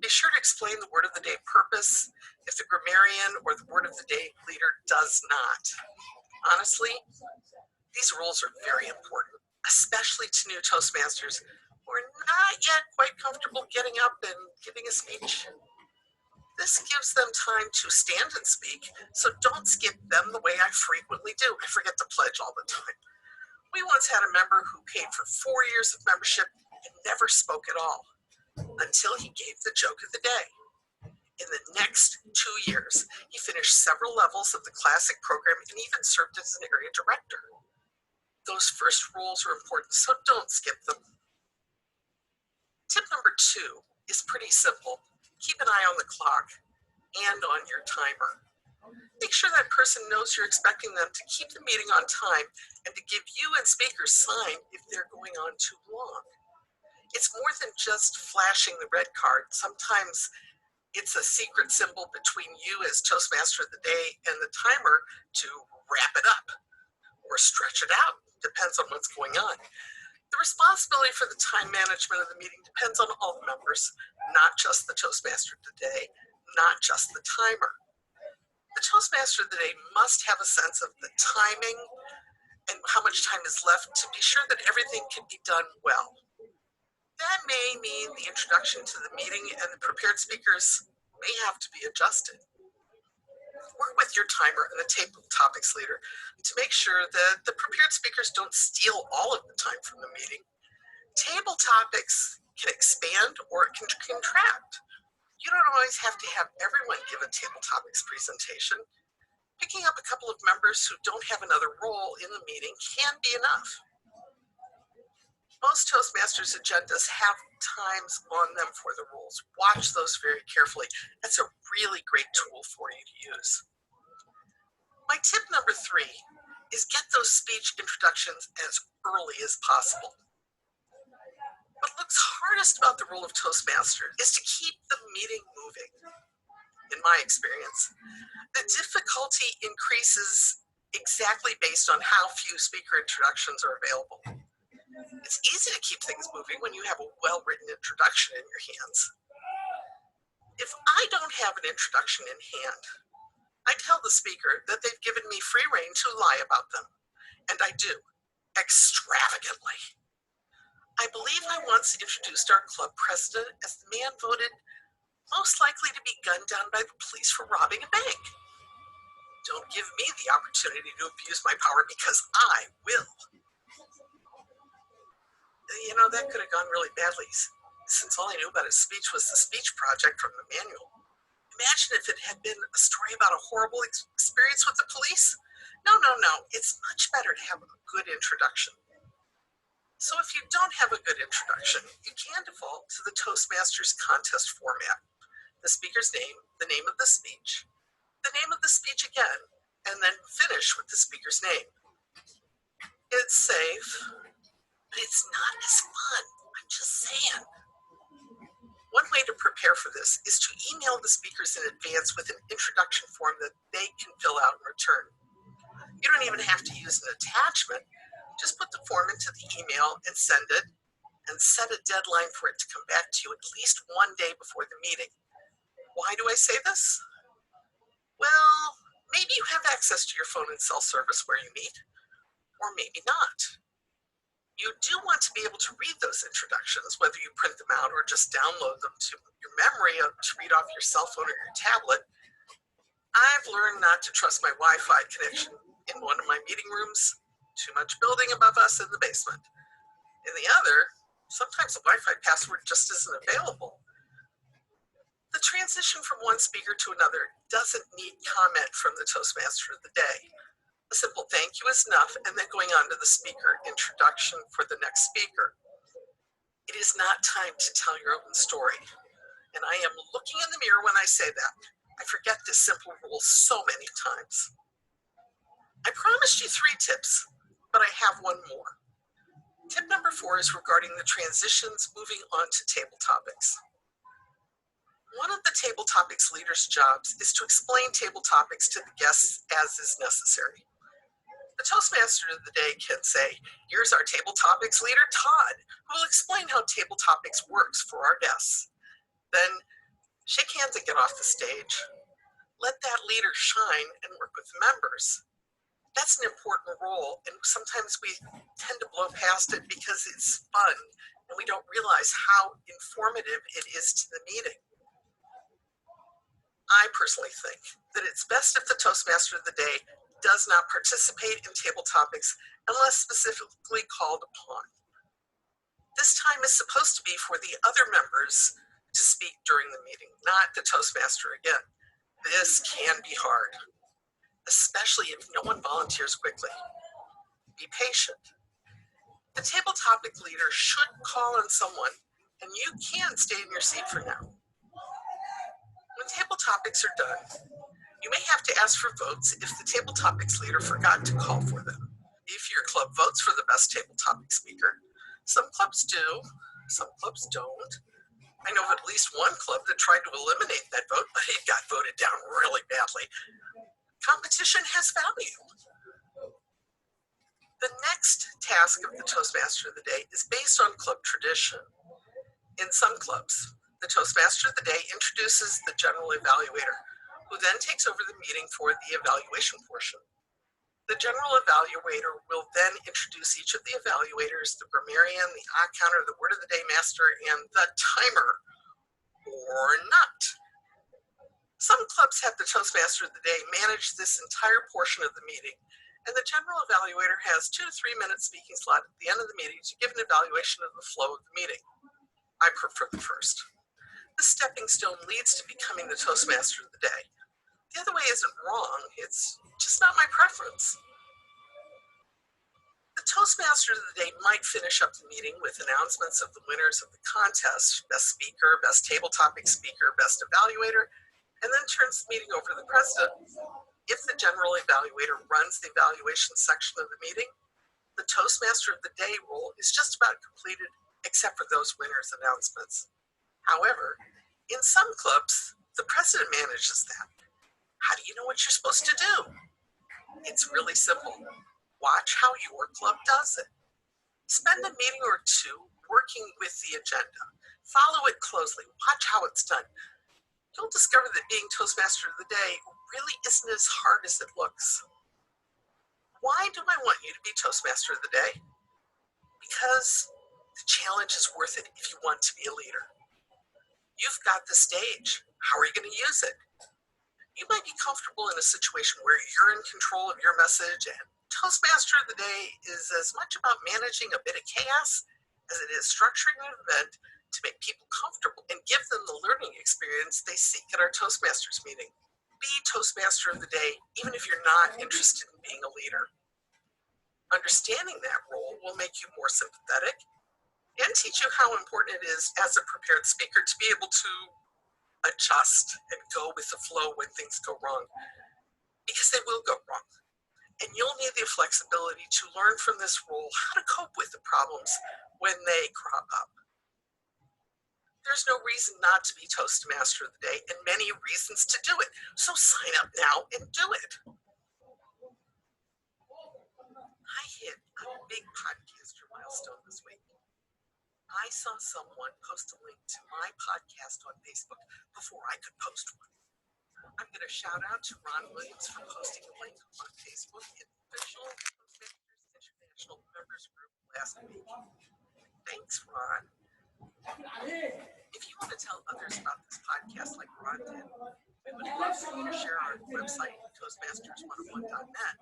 Be sure to explain the word of the day purpose if the grammarian or the word of the day leader does not. Honestly, these rules are very important, especially to new Toastmasters who are not yet quite comfortable getting up and giving a speech. This gives them time to stand and speak, so don't skip them the way I frequently do. I forget to pledge all the time. We once had a member who paid for 4 years of membership and never spoke at all until he gave the joke of the day. In the next 2 years, he finished several levels of the classic program and even served as an area director. Those first rules are important, so don't skip them. Tip number 2 is pretty simple. Keep an eye on the clock and on your timer. Make sure that person knows you're expecting them to keep the meeting on time and to give you and speakers sign if they're going on too long. It's more than just flashing the red card. Sometimes it's a secret symbol between you as Toastmaster of the day and the timer to wrap it up or stretch it out. Depends on what's going on. The responsibility for the time management of the meeting depends on all the members, not just the Toastmaster of the day, not just the timer. The Toastmaster of the day must have a sense of the timing and how much time is left to be sure that everything can be done well. That may mean the introduction to the meeting and the prepared speakers may have to be adjusted. Work with your timer and the table topics leader to make sure that the prepared speakers don't steal all of the time from the meeting. Table topics can expand or it can contract. You don't always have to have everyone give a table topics presentation. Picking up a couple of members who don't have another role in the meeting can be enough. Most Toastmasters agendas have times on them for the rules. Watch those very carefully. That's a really great tool for you to use. My tip number 3 is get those speech introductions as early as possible. What looks hardest about the rule of Toastmaster is to keep the meeting moving. In my experience, the difficulty increases exactly based on how few speaker introductions are available. It's easy to keep things moving when you have a well-written introduction in your hands. If I don't have an introduction in hand, I tell the speaker that they've given me free rein to lie about them, and I do, extravagantly. I believe I once introduced our club president as the man voted most likely to be gunned down by the police for robbing a bank. Don't give me the opportunity to abuse my power because I will. You know, that could have gone really badly since all I knew about his speech was the speech project from the manual. Imagine if it had been a story about a horrible experience with the police. No. It's much better to have a good introduction. So if you don't have a good introduction, you can default to the Toastmasters contest format. The speaker's name, the name of the speech again, and then finish with the speaker's name. It's safe, but it's not as fun. I'm just saying. One way to prepare for this is to email the speakers in advance with an introduction form that they can fill out and return. You don't even have to use an attachment. Just put the form into the email and send it, and set a deadline for it to come back to you at least one day before the meeting. Why do I say this? Well, maybe you have access to your phone and cell service where you meet, or maybe not. You do want to be able to read those introductions, whether you print them out or just download them to your memory to read off your cell phone or your tablet. I've learned not to trust my Wi-Fi connection in one of my meeting rooms. Too much building above us in the basement. In the other, sometimes the Wi-Fi password just isn't available. The transition from one speaker to another doesn't need comment from the Toastmaster of the day. A simple thank you is enough, and then going on to the speaker introduction for the next speaker. It is not time to tell your own story, and I am looking in the mirror when I say that. I forget this simple rule so many times. I promised you 3 tips, but I have one more. Tip number 4 is regarding the transitions moving on to table topics. One of the table topics leader's jobs is to explain table topics to the guests as is necessary. The Toastmaster of the day can say, here's our table topics leader, Todd, who will explain how table topics works for our guests. Then Shake hands and get off the stage. Let that leader shine and work with the members. That's an important role, and sometimes we tend to blow past it because it's fun and we don't realize how informative it is to the meeting. I personally think that it's best if the Toastmaster of the day does not participate in table topics unless specifically called upon. This time is supposed to be for the other members to speak during the meeting, not the Toastmaster again. This can be hard, especially if no one volunteers quickly. Be patient. The table topic leader should call on someone, and you can stay in your seat for now. When table topics are done, you may have to ask for votes if the table topics leader forgot to call for them. If your club votes for the best table topic speaker, some clubs do, some clubs don't. I know of at least one club that tried to eliminate that vote, but it got voted down really badly. Competition has value. The next task of the Toastmaster of the Day is based on club tradition. In some clubs, the Toastmaster of the Day introduces the general evaluator, who then takes over the meeting for the evaluation portion. The general evaluator will then introduce each of the evaluators, the grammarian, the odd counter, the word of the day master, and the timer, or not. Some clubs have the Toastmaster of the Day manage this entire portion of the meeting, and the general evaluator has 2 to 3 minute speaking slot at the end of the meeting to give an evaluation of the flow of the meeting. I prefer the first. This stepping stone leads to becoming the Toastmaster of the Day. The other way isn't wrong, it's just not my preference. The Toastmaster of the Day might finish up the meeting with announcements of the winners of the contest, best speaker, best table topic speaker, best evaluator, and then turns the meeting over to the president. If the general evaluator runs the evaluation section of the meeting, the Toastmaster of the Day role is just about completed, except for those winners' announcements. However, in some clubs, the president manages that. How do you know what you're supposed to do? It's really simple. Watch how your club does it. Spend a meeting or two working with the agenda. Follow it closely. Watch how it's done. You'll discover that being Toastmaster of the Day really isn't as hard as it looks. Why do I want you to be Toastmaster of the Day? Because the challenge is worth it if you want to be a leader. You've got the stage. How are you going to use it? You might be comfortable in a situation where you're in control of your message, and Toastmaster of the Day is as much about managing a bit of chaos as it is structuring an event to make people comfortable and give them the learning experience they seek at our Toastmasters meeting. Be Toastmaster of the Day even if you're not interested in being a leader. Understanding that role will make you more sympathetic and teach you how important it is as a prepared speaker to be able to adjust and go with the flow when things go wrong, because they will go wrong. And you'll need the flexibility to learn from this role how to cope with the problems when they crop up. There's no reason not to be Toastmaster of the Day and many reasons to do it. So sign up now and do it. I hit a big podcaster milestone this week. I saw someone post a link to my podcast on Facebook before I could post one. I'm going to shout out to Ron Williams for posting a link on Facebook in the official Toastmasters International Members Group last week. Thanks, Ron. If you want to tell others about this podcast like Ron did, we would love for you to share our website, Toastmasters101.net,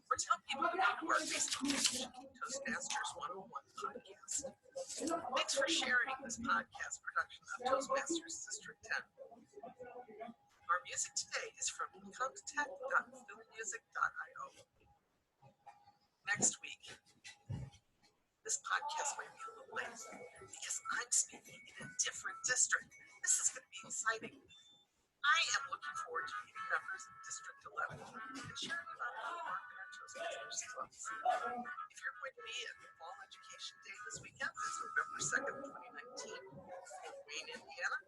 or tell people to go to our Facebook page, Toastmasters 101 Podcast. Thanks for sharing this podcast production of Toastmasters District 10. Our music today is from contact.phillymusic.io. Next week, this podcast might be a little late because I'm speaking in a different district. This is going to be exciting. I am looking forward to meeting members of District 11 and sharing about how we work in our Toastmasters clubs. If you're going to be at the Fall Education Day this weekend, that's November 2nd, 2019, in Wayne, Indiana,